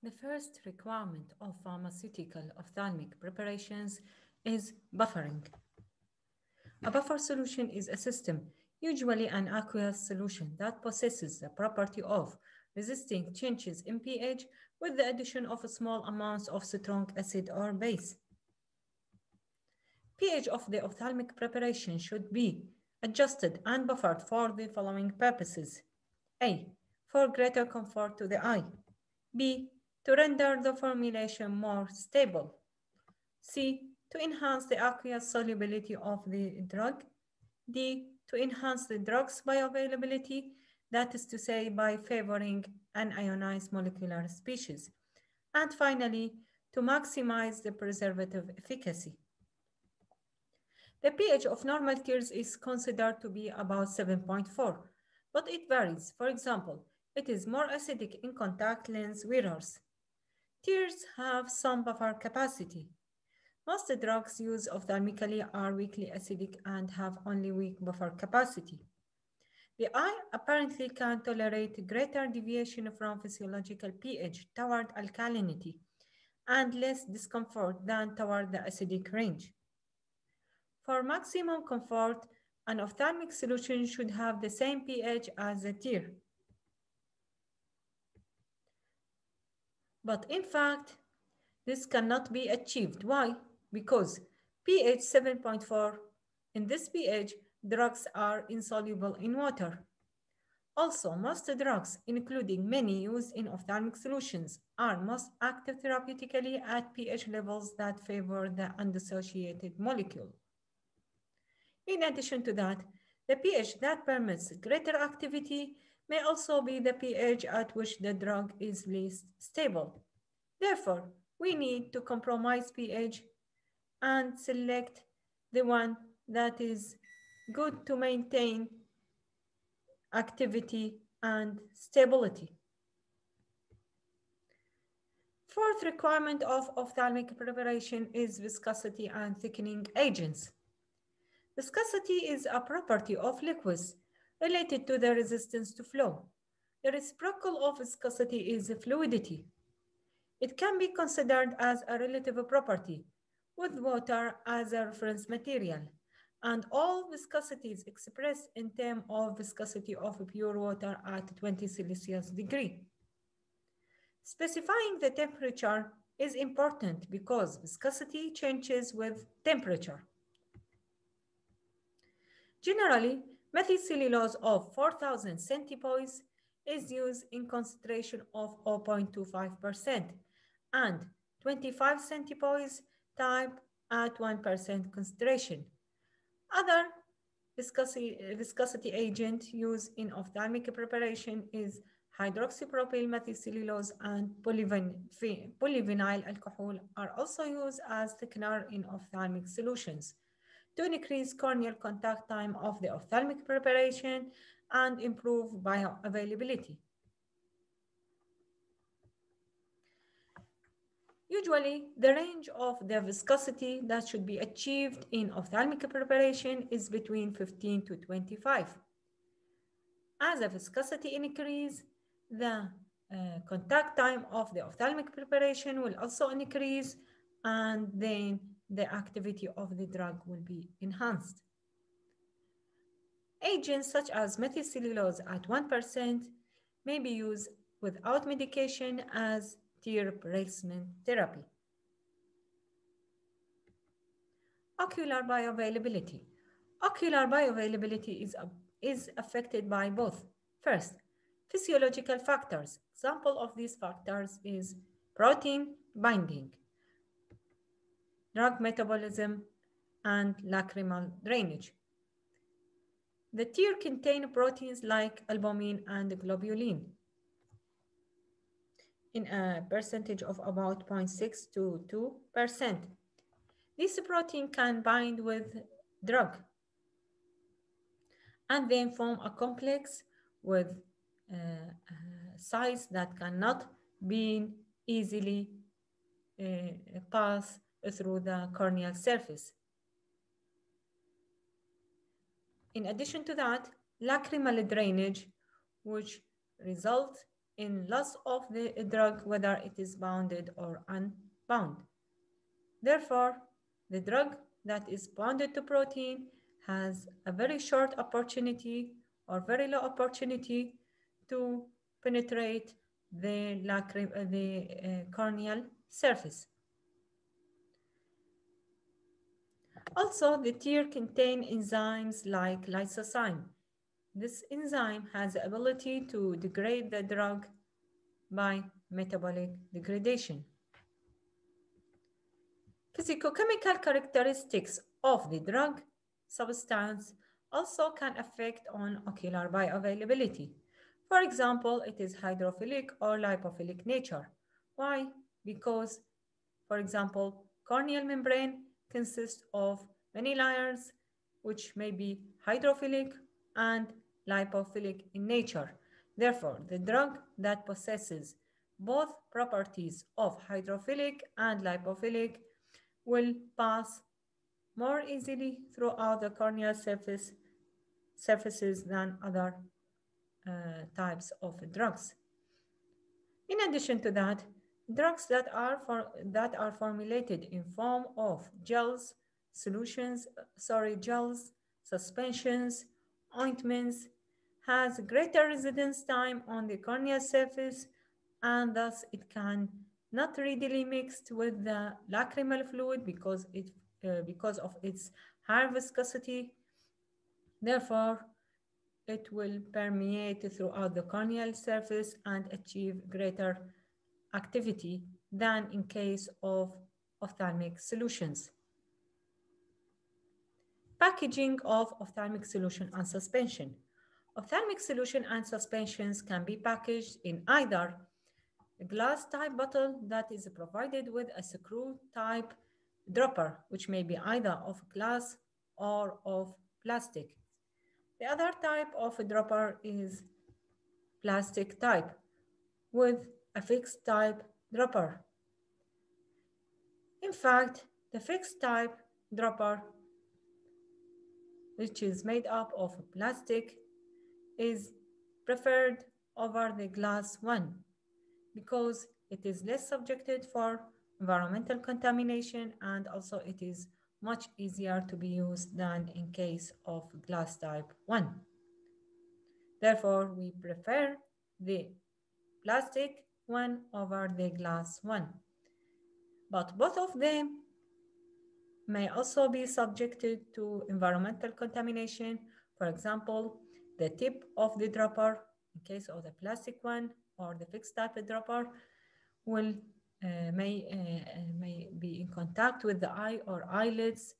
The first requirement of pharmaceutical ophthalmic preparations is buffering. A buffer solution is a system, usually an aqueous solution, that possesses the property of resisting changes in pH with the addition of small amounts of strong acid or base. pH of the ophthalmic preparation should be adjusted and buffered for the following purposes. A. For greater comfort to the eye. B. To render the formulation more stable. C. To enhance the aqueous solubility of the drug. D. To enhance the drug's bioavailability, that is to say, by favoring unionized molecular species. And finally, to maximize the preservative efficacy. The pH of normal tears is considered to be about 7.4, but it varies. For example, it is more acidic in contact lens wearers. Tears have some buffer capacity. Most drugs used ophthalmically are weakly acidic and have only weak buffer capacity. The eye apparently can tolerate greater deviation from physiological pH toward alkalinity and less discomfort than toward the acidic range. For maximum comfort, an ophthalmic solution should have the same pH as the tear. But in fact, this cannot be achieved. Why? Because pH 7.4, in this pH, drugs are insoluble in water. Also, most drugs, including many used in ophthalmic solutions, are most active therapeutically at pH levels that favor the undissociated molecule. In addition to that, the pH that permits greater activity may also be the pH at which the drug is least stable. Therefore, we need to compromise pH and select the one that is good to maintain activity and stability. Fourth requirement of ophthalmic preparation is viscosity and thickening agents. Viscosity is a property of liquids related to the resistance to flow. The reciprocal of viscosity is fluidity. It can be considered as a relative property, with water as a reference material, and all viscosities expressed in terms of viscosity of pure water at 20 Celsius degree. Specifying the temperature is important because viscosity changes with temperature. Generally, methicellulose of 4,000 centipoise is used in concentration of 0.25% and 25 centipoise type at 1% concentration. Other viscosity agent used in ophthalmic preparation is hydroxypropyl methicellulose and polyvinyl alcohol are also used as thickener in ophthalmic solutions to increase corneal contact time of the ophthalmic preparation and improve bioavailability. Usually, the range of the viscosity that should be achieved in ophthalmic preparation is between 15 to 25. As the viscosity increases, the contact time of the ophthalmic preparation will also increase, and then the activity of the drug will be enhanced. Agents such as methicellulose at 1% may be used without medication as tear replacement therapy. Ocular bioavailability. Ocular bioavailability is affected by both. First, physiological factors. Example of these factors is protein binding, drug metabolism, and lacrimal drainage. The tear contain proteins like albumin and globulin in a percentage of about 0.6 to 2%. This protein can bind with drug and then form a complex with size that cannot be easily pass through the corneal surface. In addition to that, lacrimal drainage, which results in loss of the drug, whether it is bounded or unbound. Therefore, the drug that is bounded to protein has a very short opportunity or very low opportunity to penetrate the corneal surface. Also, the tear contain enzymes like lysozyme. This enzyme has the ability to degrade the drug by metabolic degradation. Physicochemical characteristics of the drug substance also can affect on ocular bioavailability. For example, it is hydrophilic or lipophilic nature. Why? Because, for example, corneal membrane consists of many layers which may be hydrophilic and lipophilic in nature. Therefore, the drug that possesses both properties of hydrophilic and lipophilic will pass more easily throughout the corneal surfaces than other types of drugs. In addition to that, drugs that are formulated in form of gels, gels, suspensions, ointments, has greater residence time on the corneal surface, and thus it can not readily mixed with the lacrimal fluid because of its high viscosity. Therefore, it will permeate throughout the corneal surface and achieve greater activity than in case of ophthalmic solutions. Packaging of ophthalmic solution and suspension. Ophthalmic solution and suspensions can be packaged in either a glass type bottle that is provided with a screw type dropper, which may be either of glass or of plastic. The other type of dropper is plastic type with a fixed type dropper. In fact, the fixed type dropper, which is made up of plastic, is preferred over the glass one because it is less subjected for environmental contamination, and also it is much easier to be used than in case of glass type 1. Therefore, we prefer the plastic one over the glass one. But both of them may also be subjected to environmental contamination. For example, the tip of the dropper, in case of the plastic one, or the fixed type dropper will may be in contact with the eye or eyelids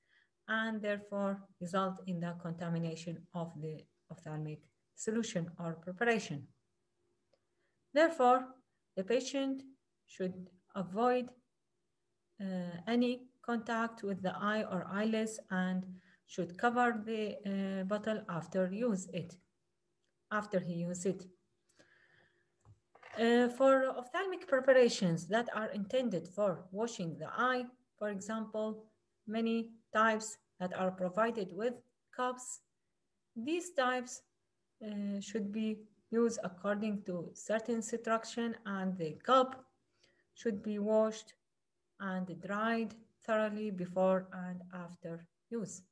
and therefore result in the contamination of the ophthalmic solution or preparation. Therefore, the patient should avoid any contact with the eye or eyelids and should cover the bottle after he uses it. For ophthalmic preparations that are intended for washing the eye, for example, many types that are provided with cups, these types should be used according to certain instruction, and the cup should be washed and dried thoroughly before and after use.